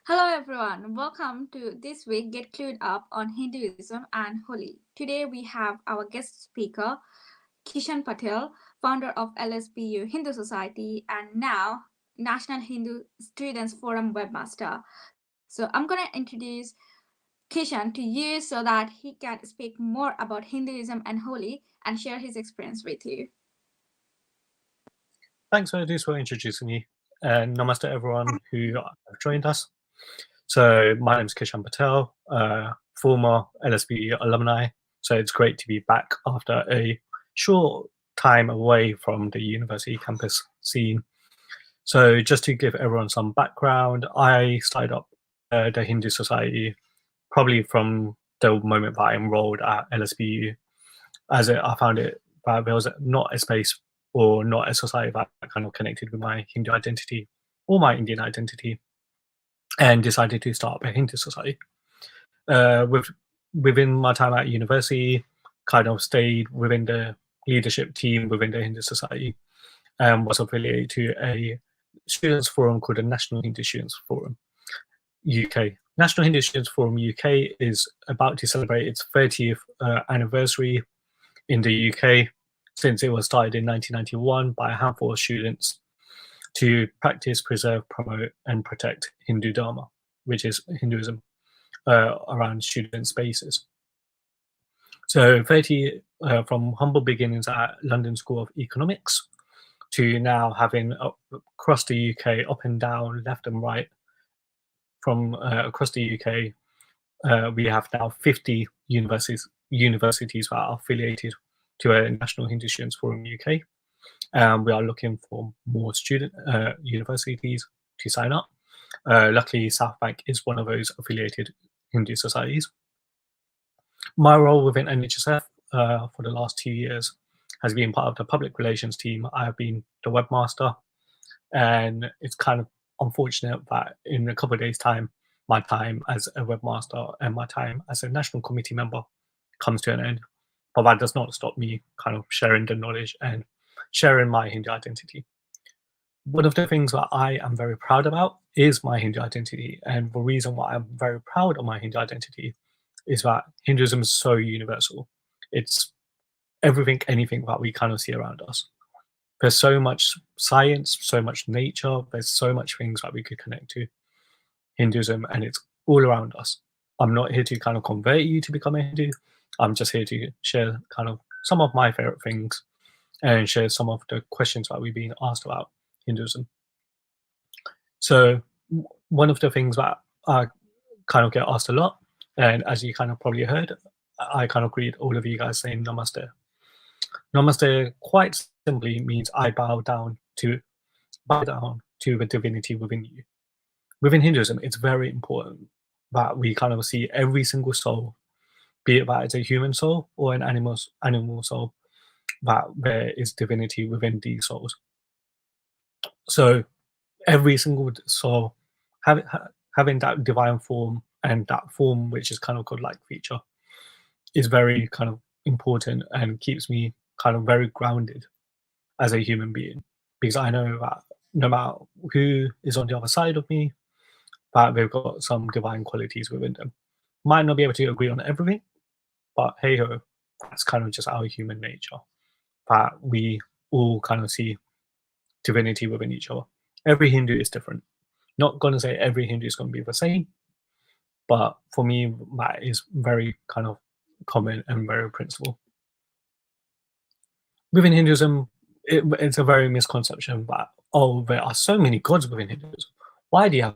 Hello everyone, welcome to this week Get Clued Up on Hinduism and Holi. Today we have our guest speaker, Kishan Patel, founder of LSBU Hindu Society and now National Hindu Students Forum Webmaster. So I'm going to introduce Kishan to you so that he can speak more about Hinduism and Holi and share his experience with you. Thanks, Odus, for introducing me. And namaste, everyone who have joined us. So my name is Kishan Patel, former LSBU alumni. So it's great to be back after a short time away from the university campus scene. So just to give everyone some background, I started up the Hindu Society probably from the moment that I enrolled at LSBU, as I found it that there was not a space or not a society that kind of connected with my Hindu identity or my Indian identity, and decided to start up a Hindu society. Within my time at university, kind of stayed within the leadership team within the Hindu society, and was affiliated to a students forum called the National Hindu Students Forum UK. National Hindu Students Forum UK is about to celebrate its 30th anniversary in the UK, since it was started in 1991 by a handful of students to practice, preserve, promote, and protect Hindu Dharma, which is Hinduism, around student spaces. So 30, from humble beginnings at London School of Economics to now having across the UK, up and down, left and right, from across the UK, we have now 50 universities that are affiliated to a National Hindu Students Forum UK. We are looking for more student universities to sign up. Luckily, South Bank is one of those affiliated Hindu societies. My role within NHSF for the last 2 years has been part of the public relations team. I have been the webmaster, and it's kind of unfortunate that in a couple of days' time, my time as a webmaster and my time as a national committee member comes to an end. But that does not stop me kind of sharing the knowledge and sharing my Hindu identity. One of the things that I am very proud about is my Hindu identity. And the reason why I'm very proud of my Hindu identity is that Hinduism is so universal. It's everything, anything that we kind of see around us. There's so much science, so much nature, there's so much things that we could connect to Hinduism, and it's all around us. I'm not here to kind of convert you to become a Hindu. I'm just here to share kind of some of my favorite things and share some of the questions that we've been asked about Hinduism. So one of the things that I kind of get asked a lot, and as you kind of probably heard, I kind of greet all of you guys saying Namaste. Namaste quite simply means I bow down to the divinity within you. Within Hinduism, it's very important that we kind of see every single soul, be it that it's a human soul or an animal soul, that there is divinity within these souls. So every single soul having that divine form and that form which is kind of godlike feature is very kind of important and keeps me kind of very grounded as a human being, because I know that no matter who is on the other side of me, that they've got some divine qualities within them. Might not be able to agree on everything, but hey ho, that's kind of just our human nature, that we all kind of see divinity within each other. Every Hindu is different. Not going to say every Hindu is going to be the same, but for me, that is very kind of common and very principle. Within Hinduism, it's a very misconception that, oh, there are so many gods within Hinduism. Why do you have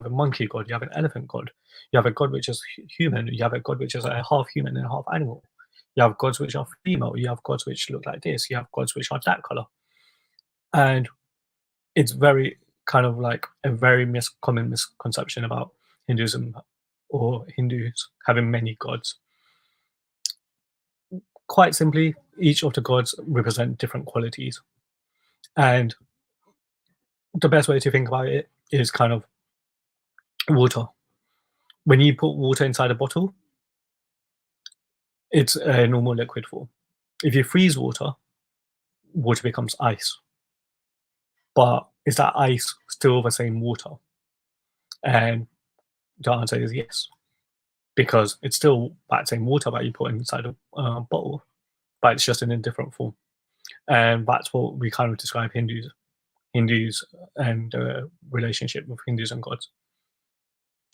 a monkey god? You have an elephant god. You have a god which is human. You have a god which is a half human and half animal. You have gods which are female. You have gods which look like this. You have gods which are that color. And it's very kind of like a very common misconception about Hinduism or Hindus having many gods. Quite simply, each of the gods represent different qualities. And the best way to think about it is kind of water. When you put water inside a bottle, it's a normal liquid form. If you freeze water, water becomes ice. But is that ice still the same water? And the answer is yes, because it's still that same water that you put inside a bottle, but it's just in a different form. And that's what we kind of describe Hindus and the relationship with Hindus and gods.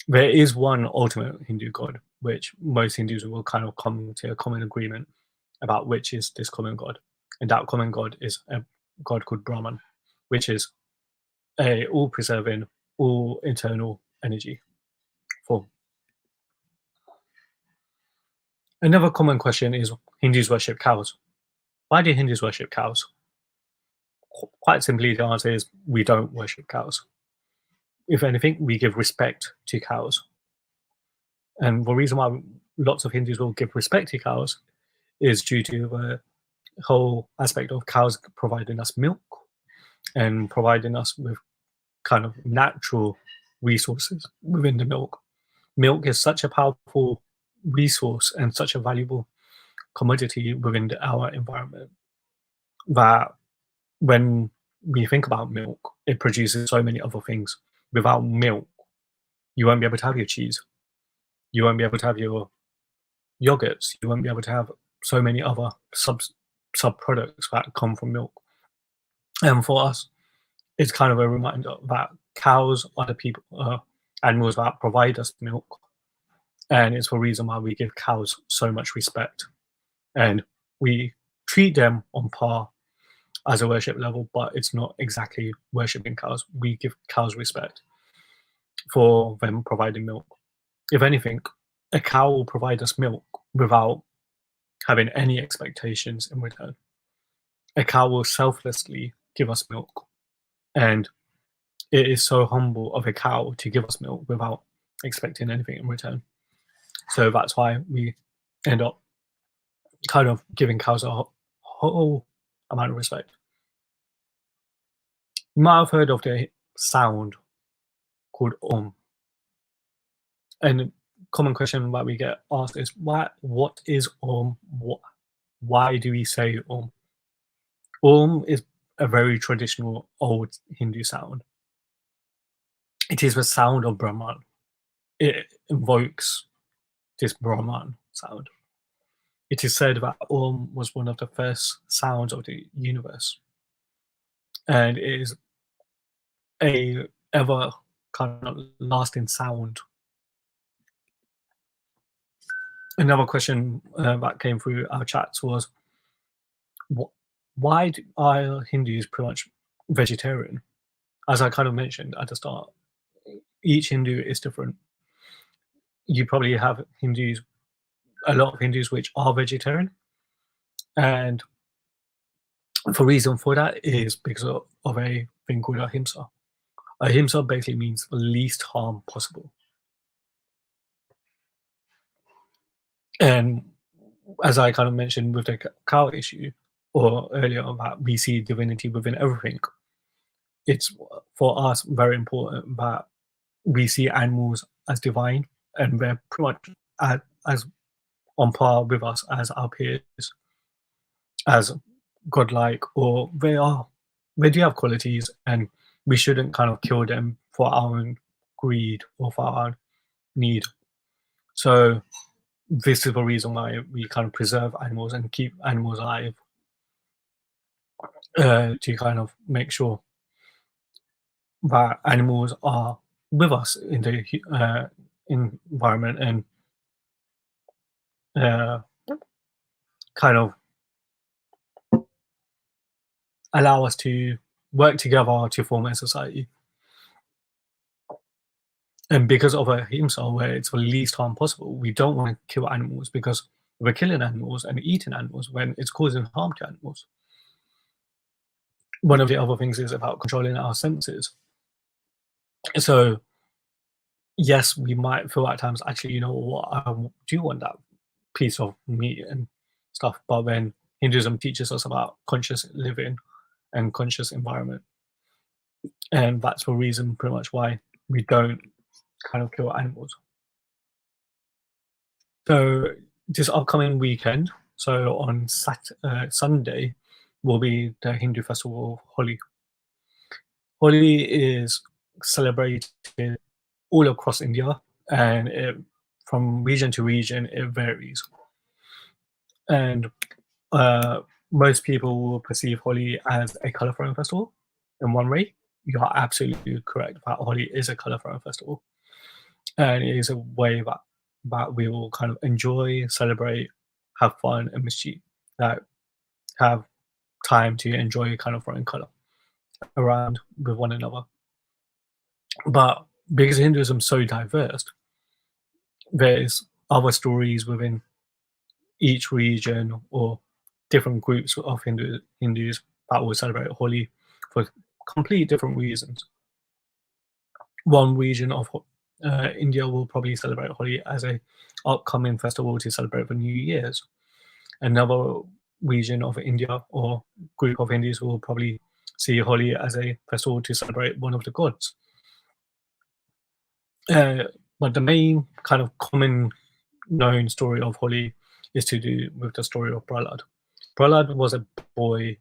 There is one ultimate Hindu god, which most Hindus will kind of come to a common agreement about, which is this common god. And that common god is a god called Brahman, which is a all-preserving, all-internal energy form. Another common question is, Hindus worship cows. Why do Hindus worship cows? Quite simply, the answer is we don't worship cows. If anything, we give respect to cows. And the reason why lots of Hindus will give respect to cows is due to the whole aspect of cows providing us milk and providing us with kind of natural resources within the milk. Milk is such a powerful resource and such a valuable commodity within our environment that when we think about milk, it produces so many other things. Without milk, you won't be able to have your cheese. You won't be able to have your yogurts. You won't be able to have so many other sub-products that come from milk. And for us, it's kind of a reminder that cows are the animals that provide us milk. And it's the reason why we give cows so much respect. And we treat them on par as a worship level, but it's not exactly worshipping cows. We give cows respect for them providing milk. If anything, a cow will provide us milk without having any expectations in return. A cow will selflessly give us milk, and it is so humble of a cow to give us milk without expecting anything in return. So that's why we end up kind of giving cows a whole amount of respect. You might have heard of the sound called Om. And a common question that we get asked is, what is Om? Why do we say Om? Om is a very traditional old Hindu sound. It is the sound of Brahman. It invokes this Brahman sound. It is said that Om was one of the first sounds of the universe, and it is a ever kind of lasting sound. Another question that came through our chats was, why are Hindus pretty much vegetarian? As I kind of mentioned at the start, each Hindu is different. You probably have a lot of Hindus which are vegetarian, and the reason for that is because of a thing called ahimsa. Ahimsa basically means the least harm possible. And as I kind of mentioned with the cow issue, or earlier, that we see divinity within everything, it's for us very important that we see animals as divine, and they're pretty much as on par with us as our peers, as godlike, or they do have qualities, and we shouldn't kind of kill them for our own greed or for our own need. So this is the reason why we kind of preserve animals and keep animals alive, to kind of make sure that animals are with us in the environment, and kind of allow us to work together to form a society. And because of ahimsa, where it's the least harm possible, we don't want to kill animals, because we're killing animals and eating animals when it's causing harm to animals. One of the other things is about controlling our senses. So yes, we might feel at times, actually, you know what, I do want that piece of meat and stuff, but then Hinduism teaches us about conscious living and conscious environment, and that's the reason pretty much why we don't kind of kill animals. So this upcoming weekend, so on Sunday, will be the Hindu festival of Holi. Holi is celebrated all across India, and from region to region it varies. And most people will perceive Holi as a colour throwing festival in one way. You are absolutely correct that Holi is a colour throwing festival, and it is a way that we will kind of enjoy, celebrate, have fun, and mischief, that have time to enjoy kind of throwing colour around with one another. But because Hinduism is so diverse, there's other stories within each region or different groups of Hindus that will celebrate Holi for completely different reasons. One region of India will probably celebrate Holi as a upcoming festival to celebrate the New Year's. Another region of India or group of Hindus will probably see Holi as a festival to celebrate one of the gods. But the main kind of common known story of Holi is to do with the story of Prahlad. Prahlad was a boy,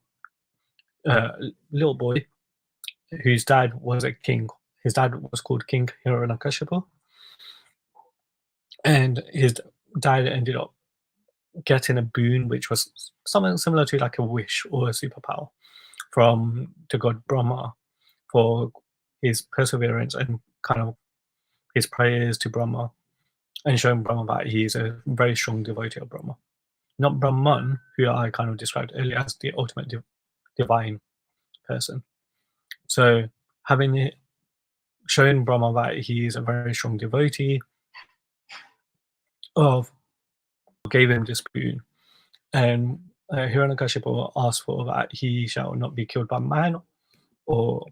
little boy, whose dad was a king. His dad was called King Hiranyakashipu, and his dad ended up getting a boon, which was something similar to like a wish or a superpower from the god Brahma for his perseverance and kind of his prayers to Brahma, and showing Brahma that he is a very strong devotee of Brahma. Not Brahman, who I kind of described earlier as the ultimate divine person. So having it shown Brahma that he is a very strong devotee of, gave him this boon, and Hiranyakashipu asked for that he shall not be killed by man or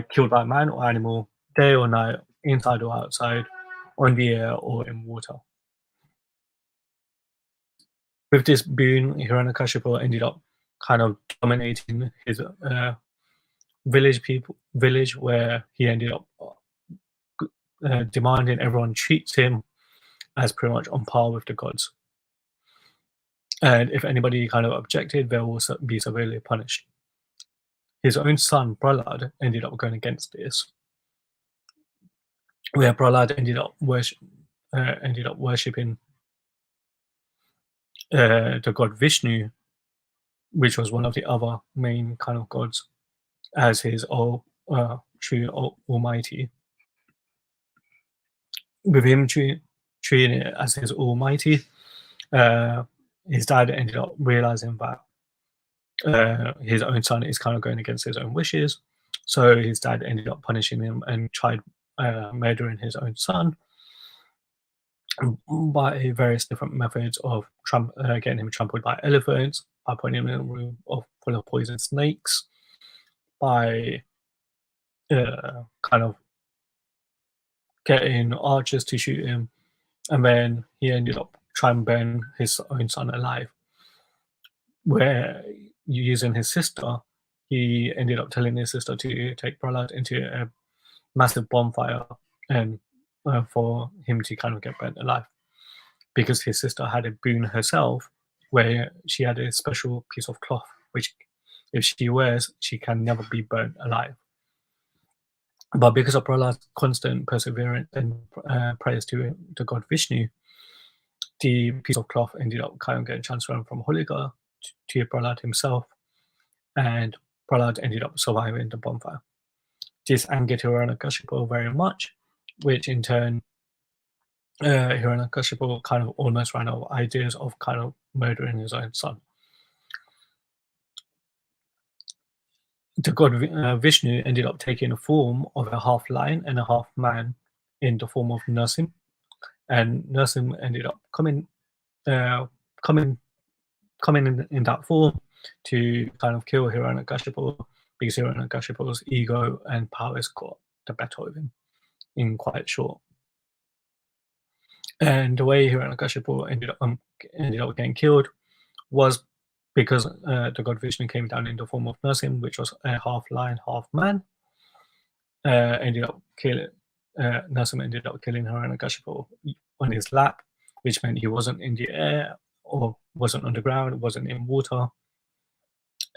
killed by man or animal, day or night, inside or outside, on the air or in water. With this boon, Hiranyakashipu ended up kind of dominating his village, where he ended up demanding everyone treats him as pretty much on par with the gods. And if anybody kind of objected, they will be severely punished. His own son, Prahlad, ended up going against this, where Prahlad ended up worshipping the god Vishnu, which was one of the other main kind of gods, as his true almighty. With him treating it as his almighty, his dad ended up realizing that his own son is kind of going against his own wishes. So his dad ended up punishing him and tried murdering his own son by various different methods of getting him trampled by elephants, by putting him in a room full of poison snakes, by kind of getting archers to shoot him, and then he ended up trying to burn his own son alive, where using his sister, he ended up telling his sister to take Prahlad into a massive bonfire and for him to kind of get burnt alive, because his sister had a boon herself where she had a special piece of cloth which if she wears, she can never be burnt alive. But because of Prahlad's constant perseverance and prayers to the god Vishnu, the piece of cloth ended up kind of getting transferred from Holika to Prahlad himself, and Prahlad ended up surviving the bonfire. This angered Hiranyakashipu very much, which in turn Hiranyakashipu kind of almost ran out of ideas of kind of murdering his own son. The god Vishnu ended up taking the form of a half lion and a half man in the form of Narasimha, and Narasimha ended up coming in that form to kind of kill Hiranyakashipu, because Hiranyakashipu's ego and powers got the better of him in quite short. And the way Hiranyakashipu ended up getting killed was because the god Vishnu came down in the form of Narasimha, which was a half lion, half man. Narasimha ended up killing Hiranyakashipu on his lap, which meant he wasn't in the air or wasn't on the ground, wasn't in water.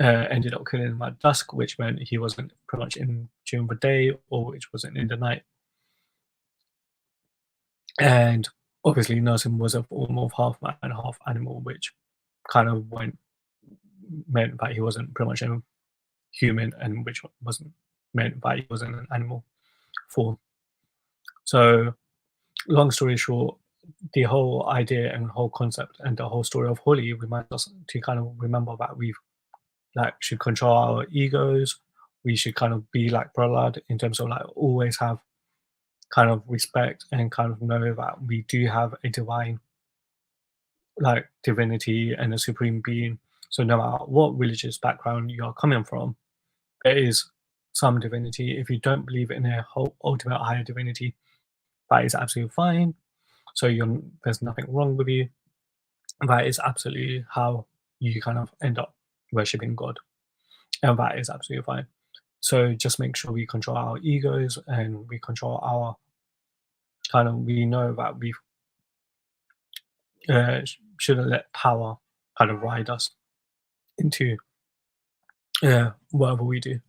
ended up killing him at dusk, which meant he wasn't pretty much in during the day, or which wasn't in the night. And obviously, Nursing was a form of half man, half animal, which kind of meant that he wasn't pretty much a human, and which wasn't meant that he wasn't an animal form. So, long story short, the whole idea and whole concept and the whole story of Holi reminds us to kind of remember that we should control our egos. We should kind of be like Prahlada in terms of always have kind of respect and kind of know that we do have a divine divinity and a supreme being. So no matter what religious background you are coming from, there is some divinity. If you don't believe in a whole ultimate higher divinity, that is absolutely fine. So there's nothing wrong with you. That is absolutely how you kind of end up worshipping God, and that is absolutely fine. So just make sure we control our egos and we control our we know that we shouldn't let power kind of ride us into whatever we do.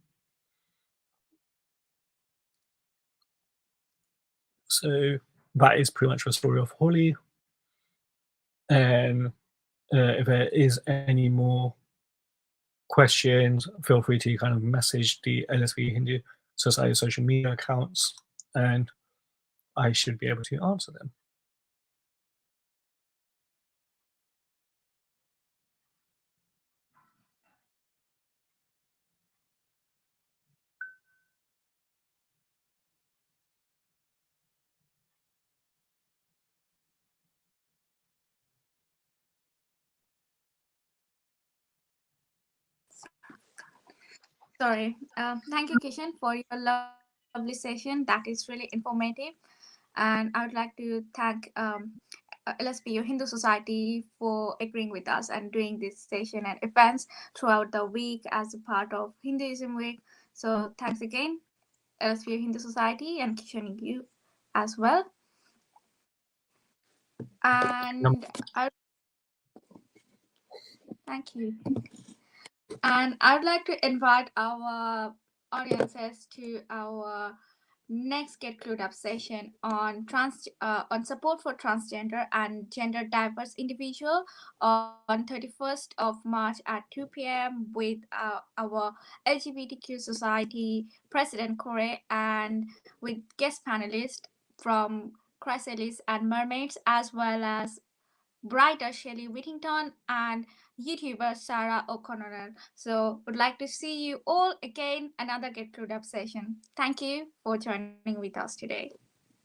So that is pretty much the story of Holi. And if there is any more questions, feel free to kind of message the LSBU Hindu Society social media accounts, and I should be able to answer them. Sorry. Thank you, Kishan, for your lovely session. That is really informative. And I would like to thank LSBU Hindu Society for agreeing with us and doing this session and events throughout the week as a part of Hinduism Week. So thanks again, LSBU Hindu Society, and Kishan, you as well. And thank you. And I would like to invite our audiences to our next Get Clued Up session on support for transgender and gender diverse individual on 31st of March at 2 p.m. with our LGBTQ Society President Kore and with guest panelists from Chrysalis and Mermaids, as well as writer Shelley Whittington and YouTuber Sarah O'Connor. So would like to see you all again another Get Clued Up session. Thank you for joining with us today.